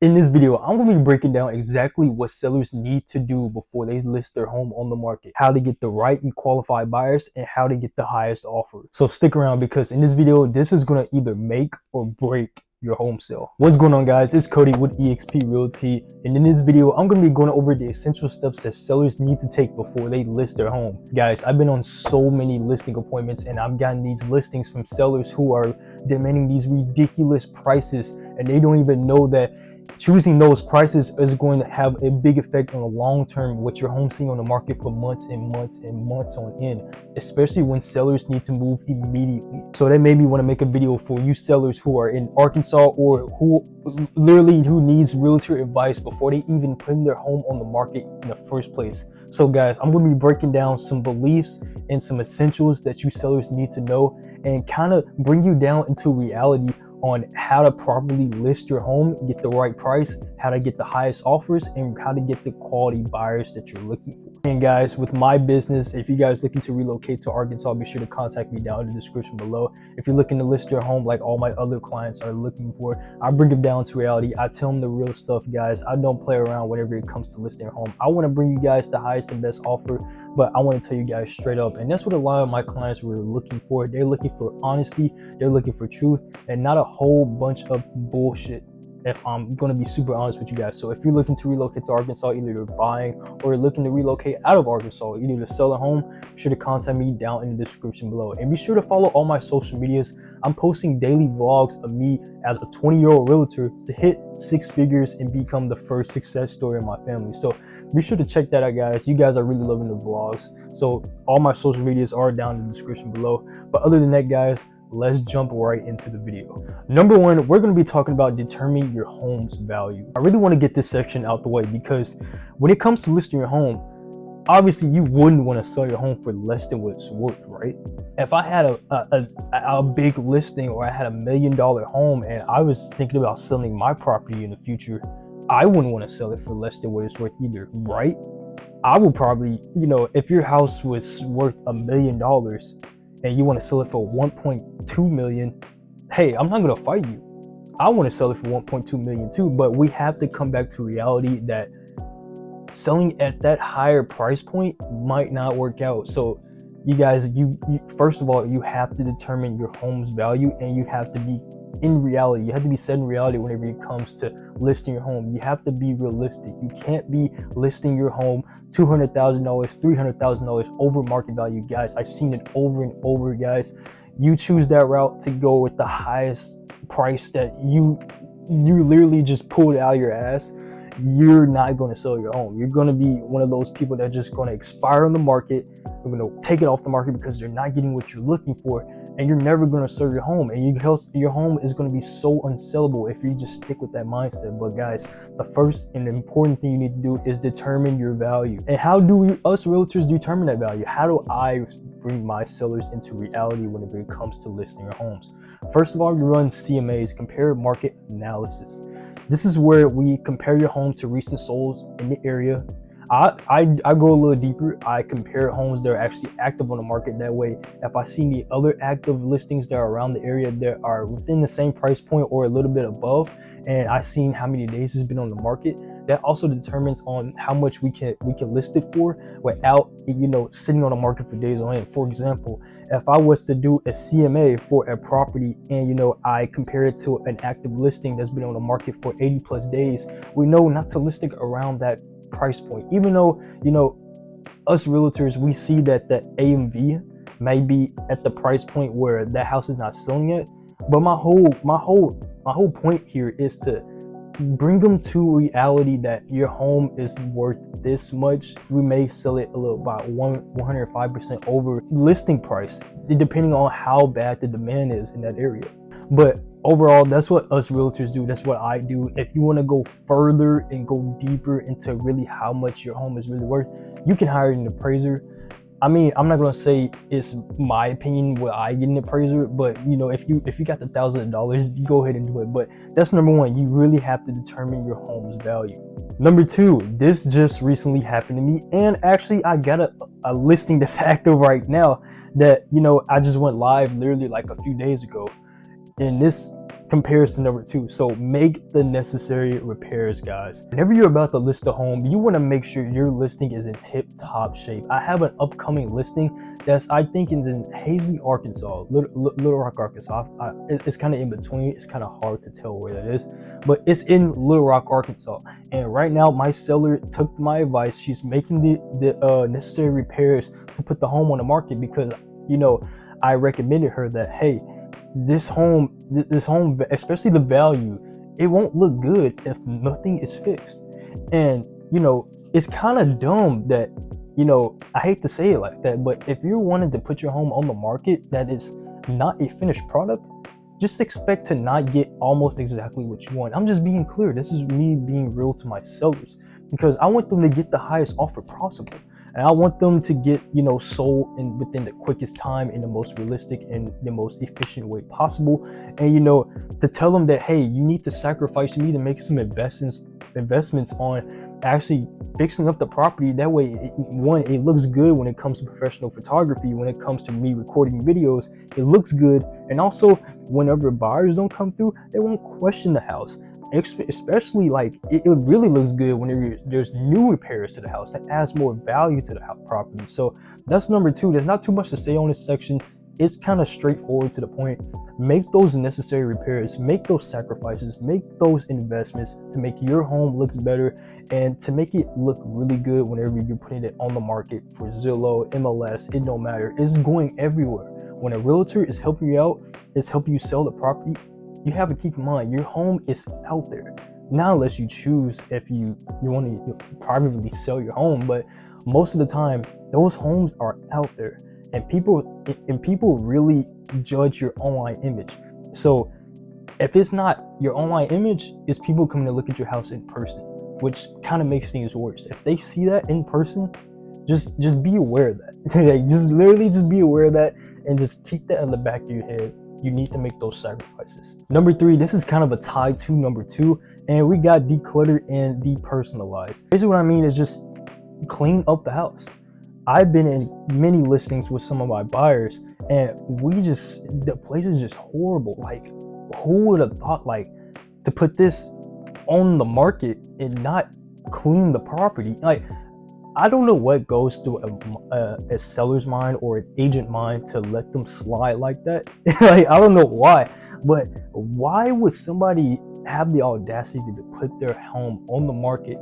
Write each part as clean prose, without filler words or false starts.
In this video, I'm going to be breaking down exactly what sellers need to do before they list their home on the market, how to get the right and qualified buyers, and how to get the highest offer. So stick around because in this video, this is going to either make or break your home sale. What's going on, guys? It's Cody with eXp Realty, and in this video, I'm going to be going over the essential steps that sellers need to take before they list their home. Guys, I've been on so many listing appointments, and I've gotten these listings from sellers who are demanding these ridiculous prices, and they don't even know that choosing those prices is going to have a big effect on the long term with your home sitting on the market for months and months and months on end, especially when sellers need to move immediately. So that made me want to make a video for you sellers who are in Arkansas or who needs realtor advice before they even put their home on the market in the first place. So guys, I'm going to be breaking down some beliefs and some essentials that you sellers need to know and kind of bring you down into reality on how to properly list your home, get the right price, how to get the highest offers, and how to get the quality buyers that you're looking for. And guys, with my business, if you guys looking to relocate to Arkansas, be sure to contact me down in the description below. If you're looking to list your home like all my other clients are looking for, I bring them down to reality. I tell them the real stuff, guys. I don't play around whenever it comes to listing your home. I want to bring you guys the highest and best offer, but I want to tell you guys straight up. And that's what a lot of my clients were looking for. They're looking for honesty, they're looking for truth, and not a whole bunch of bullshit, if I'm going to be super honest with you guys. So if you're looking to relocate to Arkansas, either you're buying or you're looking to relocate out of Arkansas, you need to sell a home, be sure to contact me down in the description below. And be sure to follow all my social medias. I'm posting daily vlogs of me as a 20-year-old realtor to hit 6 figures and become the first success story in my family. So be sure to check that out, guys. You guys are really loving the vlogs. So all my social medias are down in the description below. But other than that, guys, let's jump right into the video. Number one, we're going to be talking about determining your home's value. I really want to get this section out the way because when it comes to listing your home, obviously you wouldn't want to sell your home for less than what it's worth, right? If I had a big listing or I had $1 million home and I was thinking about selling my property in the future, I wouldn't want to sell it for less than what it's worth either, right? I would probably, if your house was worth $1 million and you want to sell it for 1.2 million, hey, I'm not going to fight you. I want to sell it for 1.2 million too, but we have to come back to reality that selling at that higher price point might not work out. So you guys, you first of all, you have to determine your home's value, and you have to be in reality. You have to be set in reality whenever it comes to listing your home. You have to be realistic. You can't be listing your home $200,000, $300,000 over market value, guys. I've seen it over and over, guys. You choose that route to go with the highest price that you literally just pulled out of your ass. You're not going to sell your home. You're going to be one of those people that's just going to expire on the market. You're going to take it off the market because you're not getting what you're looking for, and you're never going to sell your home, and your home is going to be so unsellable if you just stick with that mindset. But guys, the first and important thing you need to do is determine your value. And how do us realtors determine that value? How do I bring my sellers into reality whenever it comes to listing your homes? First of all, you run CMAs, compare market analysis. This is where we compare your home to recent solds in the area. I go a little deeper. I compare homes that are actually active on the market. That way, if I see any other active listings that are around the area that are within the same price point or a little bit above, and I've seen how many days it's been on the market, that also determines on how much we can list it for without sitting on the market for days on end. For example, if I was to do a CMA for a property and I compare it to an active listing that's been on the market for 80 plus days, we know not to list it around that price point. Even though us realtors, we see that the AMV may be at the price point where that house is not selling yet, but my whole point here is to bring them to reality that your home is worth this much. We may sell it a little about 105% over listing price, depending on how bad the demand is in that area. But overall, that's what us realtors do. That's what I do. If you want to go further and go deeper into really how much your home is really worth, you can hire an appraiser. I mean, I'm not gonna say it's my opinion what I get an appraiser, but if you got the $1,000, you go ahead and do it. But that's number one. You really have to determine your home's value. Number two, this just recently happened to me, and actually I got a listing that's active right now that I just went live literally like a few days ago. And this compares to number 2. So make the necessary repairs, guys. Whenever you're about to list a home, you want to make sure your listing is in tip-top shape. I have an upcoming listing that's, I think, is in Hazley, Arkansas, Little Rock, Arkansas. It's kind of in between. It's kind of hard to tell where that is, but it's in Little Rock, Arkansas. And right now, my seller took my advice. She's making the necessary repairs to put the home on the market because, you know, I recommended her that, hey, this home, especially the value, it won't look good if nothing is fixed. And, you know, it's kind of dumb that, you know, I hate to say it like that, but if you're wanting to put your home on the market that is not a finished product, just expect to not get almost exactly what you want. I'm just being clear. This is me being real to my sellers because I want them to get the highest offer possible. And I want them to get, you know, sold within the quickest time in the most realistic and the most efficient way possible. And, you know, to tell them that, hey, you need to sacrifice, you need to make some investments on actually fixing up the property. That way, it looks good when it comes to professional photography, when it comes to me recording videos, it looks good. And also, whenever buyers don't come through, they won't question the house. Especially, like, it really looks good whenever there's new repairs to the house that adds more value to the property. So that's number 2. There's not too much to say on this section. It's kind of straightforward to the point. Make those necessary repairs, make those sacrifices, make those investments to make your home look better and to make it look really good whenever you're putting it on the market for Zillow, MLS, it don't matter. It's going everywhere. When a realtor is helping you out, is helping you sell the property, you have to keep in mind your home is out there. Not unless you choose if you want to privately sell your home, but most of the time those homes are out there. And people really judge your online image. So if it's not your online image, it's people coming to look at your house in person, which kind of makes things worse. If they see that in person, just be aware of that. just be aware of that and just keep that in the back of your head. You need to make those sacrifices. Number 3, this is kind of a tie to number 2, and we got declutter and depersonalize. Basically what I mean is just clean up the house. I've been in many listings with some of my buyers and the place is just horrible. Like, who would have thought, like, to put this on the market and not clean the property? Like, I don't know what goes through a seller's mind or an agent mind to let them slide like that. Like, I don't know why, but why would somebody have the audacity to put their home on the market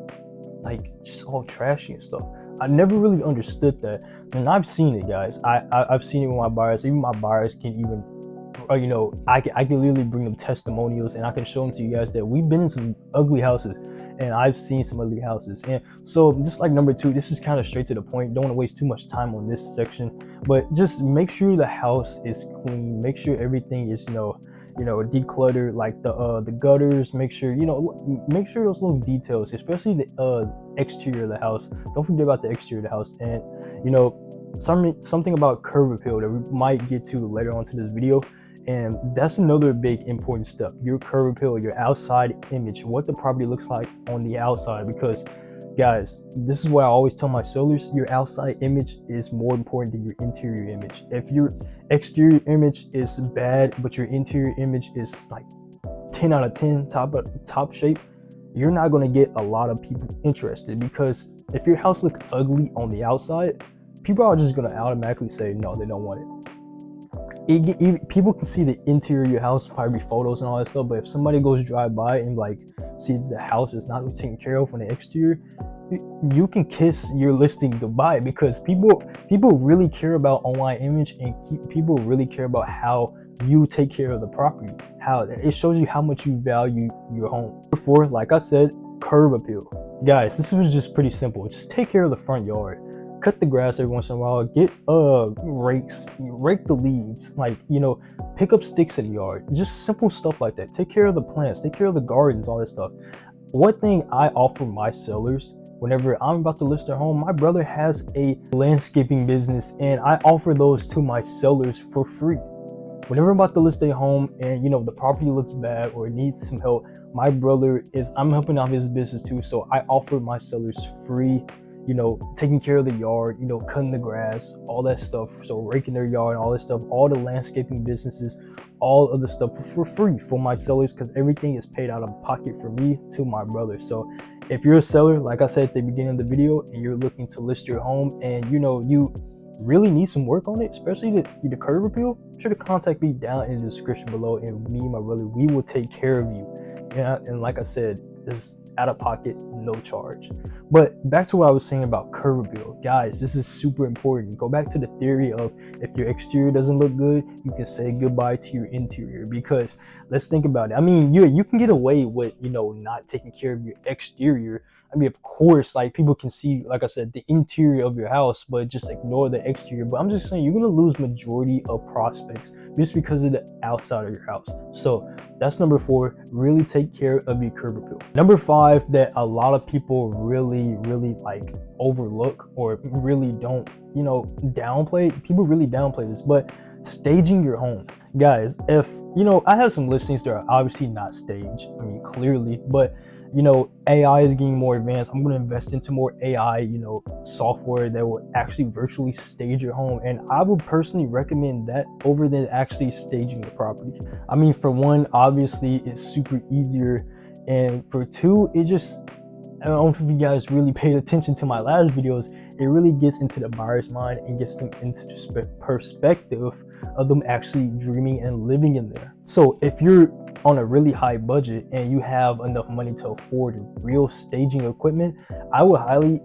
like just all trashy and stuff? I never really understood that, and I've seen it, guys. I've seen it with my buyers. Even my buyers can even, you know, I can literally bring them testimonials, and I can show them to you guys that we've been in some ugly houses, and I've seen some ugly houses. And so, just like number 2, this is kind of straight to the point. Don't want to waste too much time on this section, but just make sure the house is clean. Make sure everything is, you know, declutter, like the gutters. Make sure, you know, make sure those little details, especially the exterior of the house. Don't forget about the exterior of the house. And, you know, something about curb appeal that we might get to later on to this video. And that's another big important step. Your curb appeal, your outside image, what the property looks like on the outside. Because, guys, this is what I always tell my sellers: your outside image is more important than your interior image. If your exterior image is bad, but your interior image is like 10 out of 10, top shape, you're not going to get a lot of people interested. Because if your house looks ugly on the outside, people are just going to automatically say no, they don't want it. People can see the interior of your house, probably photos and all that stuff, but if somebody goes drive by and like see the house is not taken care of on the exterior, you can kiss your listing goodbye. Because people really care about online image, and people really care about how you take care of the property. How it shows you how much you value your home. Therefore, like I said, curb appeal. Guys, this was just pretty simple. Just take care of the front yard. Cut the grass every once in a while. Get rakes, rake the leaves. Like, you know, pick up sticks in the yard. Just simple stuff like that. Take care of the plants. Take care of the gardens. All that stuff. One thing I offer my sellers whenever I'm about to list their home, my brother has a landscaping business, and I offer those to my sellers for free. Whenever I'm about to list a home and, you know, the property looks bad or it needs some help, I'm helping out his business too. So I offer my sellers free, you know, taking care of the yard, you know, cutting the grass, all that stuff. So raking their yard and all that stuff, all the landscaping businesses, all of the stuff for free for my sellers, because everything is paid out of pocket for me to my brother. So if you're a seller, like I said at the beginning of the video, and you're looking to list your home and you really need some work on it, especially the curb appeal, be sure to contact me down in the description below, and me and my brother, we will take care of you. And like I said, this is out of pocket, no charge. But back to what I was saying about curb appeal, guys, this is super important. Go back to the theory of, if your exterior doesn't look good, you can say goodbye to your interior. Because let's think about it. I mean, you can get away with not taking care of your exterior. I mean, of course, like, people can see, like I said, the interior of your house, but just ignore the exterior. But I'm just saying, you're gonna lose majority of prospects just because of the outside of your house. So that's number 4. Really take care of your curb appeal. Number 5 that a lot of people really like overlook, or really don't downplay. People really downplay this, but staging your home. Guys, if I have some listings that are obviously not staged, I mean, clearly, but AI is getting more advanced. I'm going to invest into more AI, software that will actually virtually stage your home. And I would personally recommend that over than actually staging the property. I mean, for one, obviously it's super easier. And for two, I don't know if you guys really paid attention to my last videos, it really gets into the buyer's mind and gets them into the perspective of them actually dreaming and living in there. So if you're on a really high budget and you have enough money to afford real staging equipment, I would highly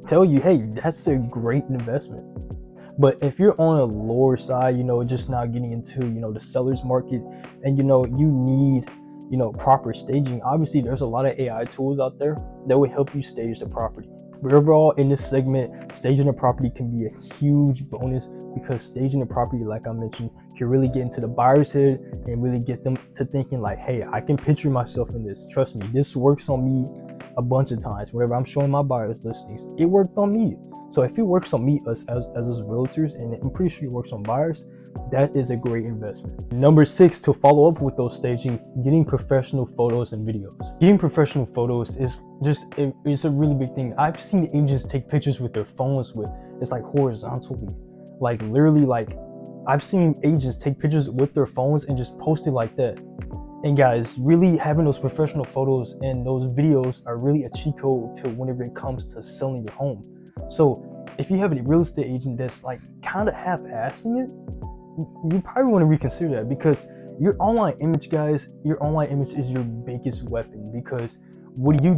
tell you, hey, that's a great investment. But if you're on a lower side, just now getting into the seller's market, and you need proper staging, obviously there's a lot of AI tools out there that will help you stage the property. But overall, in this segment, staging a property can be a huge bonus, because staging a property, like I mentioned, can really get into the buyer's head and really get them to thinking like, hey, I can picture myself in this. Trust me, this works on me a bunch of times. Whenever I'm showing my buyers listings, it worked on me. So if it works on me as realtors, and I'm pretty sure it works on buyers, that is a great investment. Number 6, to follow up with those staging, getting professional photos and videos. Getting professional photos is it's a really big thing. I've seen agents take pictures with their phones it's like horizontally, like literally, like I've seen agents take pictures with their phones and just post it like that. And guys, really having those professional photos and those videos are really a cheat code to whenever it comes to selling your home. So if you have a real estate agent that's like kind of half-assing it, you probably want to reconsider that, because your online image, guys, your online image is your biggest weapon. Because what do?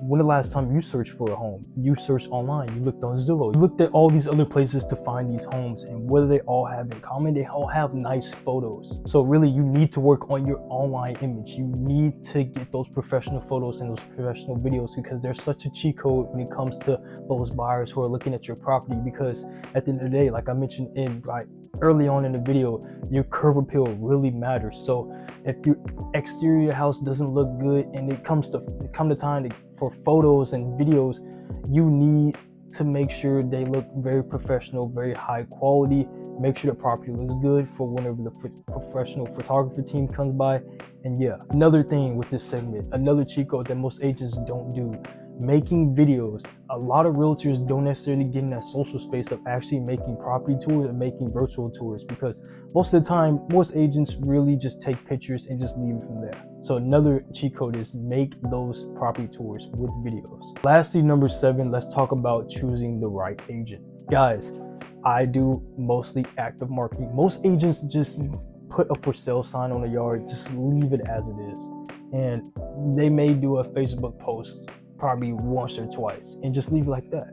When the last time you searched for a home? You searched online, you looked on Zillow, you looked at all these other places to find these homes, and what do they all have in common? They all have nice photos. So really, you need to work on your online image. You need to get those professional photos and those professional videos, because they're such a cheat code when it comes to those buyers who are looking at your property. Because at the end of the day, like I mentioned early on in the video, your curb appeal really matters. So if your exterior house doesn't look good and it comes to time for photos and videos, you need to make sure they look very professional, very high quality. Make sure the property looks good for whenever the professional photographer team comes by. And yeah, another thing with this segment, another cheat code that most agents don't do, making videos. A lot of realtors don't necessarily get in that social space of actually making property tours and making virtual tours, because most of the time, most agents really just take pictures and just leave it from there. So another cheat code is make those property tours with videos. Lastly, number 7, let's talk about choosing the right agent. Guys, I do mostly active marketing. Most agents just put a for sale sign on the yard, just leave it as it is. And they may do a Facebook post probably once or twice and just leave it like that.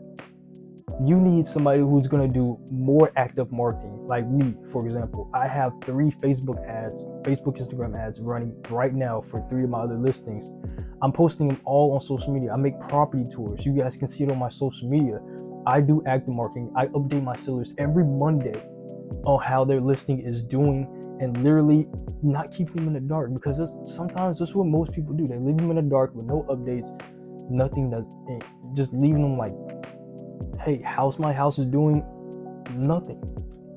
You need somebody who's going to do more active marketing. Like me, for example, I have 3 Facebook Instagram ads running right now for 3 of my other listings. I'm posting them all on social media. I make property tours. You guys can see it on my social media. I do active marketing. I update my sellers every Monday on how their listing is doing, and literally not keeping them in the dark, because sometimes that's what most people do. They leave them in the dark with no updates, nothing, just leaving them like, hey, how's my house is doing? Nothing.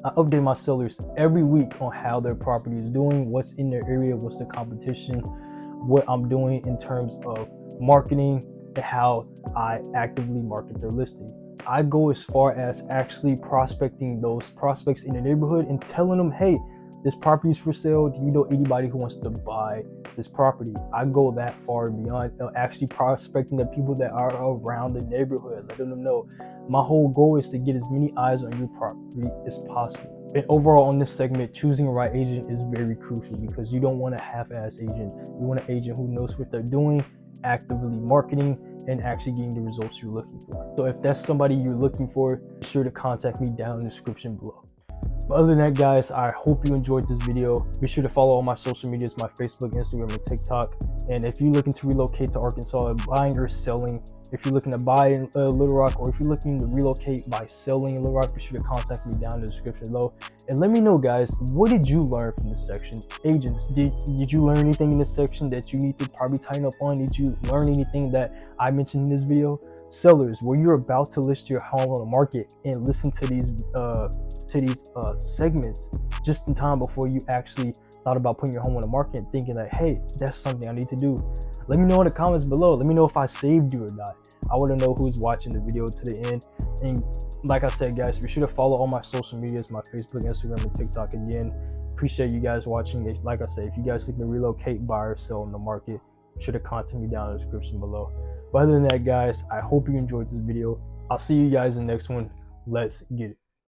I update my sellers every week on how their property is doing, what's in their area, what's the competition, what I'm doing in terms of marketing, and how I actively market their listing. I go as far as actually prospecting those prospects in the neighborhood and telling them, hey, this property is for sale. Do you know anybody who wants to buy this property? I go that far beyond actually prospecting the people that are around the neighborhood, letting them know. My whole goal is to get as many eyes on your property as possible. And overall on this segment, choosing the right agent is very crucial, because you don't want a half-ass agent. You want an agent who knows what they're doing, actively marketing, and actually getting the results you're looking for. So if that's somebody you're looking for, be sure to contact me down in the description below. But other than that, guys, I hope you enjoyed this video. Be sure to follow all my social medias, my Facebook, Instagram, and TikTok. And if you're looking to relocate to Arkansas, buying or selling, if you're looking to buy in Little Rock, or if you're looking to relocate by selling in Little Rock, be sure to contact me down in the description below. And let me know, guys, what did you learn from this section? Agents, did you learn anything in this section that you need to probably tighten up on? Did you learn anything that I mentioned in this video? Sellers, where you're about to list your home on the market, and listen to these segments just in time before you actually thought about putting your home on the market, and thinking that, hey, that's something I need to do. Let me know in the comments below. Let me know if I saved you or not. I want to know who's watching the video to the end. And like I said, guys, be sure to follow all my social medias, my Facebook, Instagram, and TikTok. Again, appreciate you guys watching. Like I said, if you guys looking to relocate, buy, or sell on the market, be sure to contact me down in the description below. But other than that, guys, I hope you enjoyed this video. I'll see you guys in the next one. Let's get it.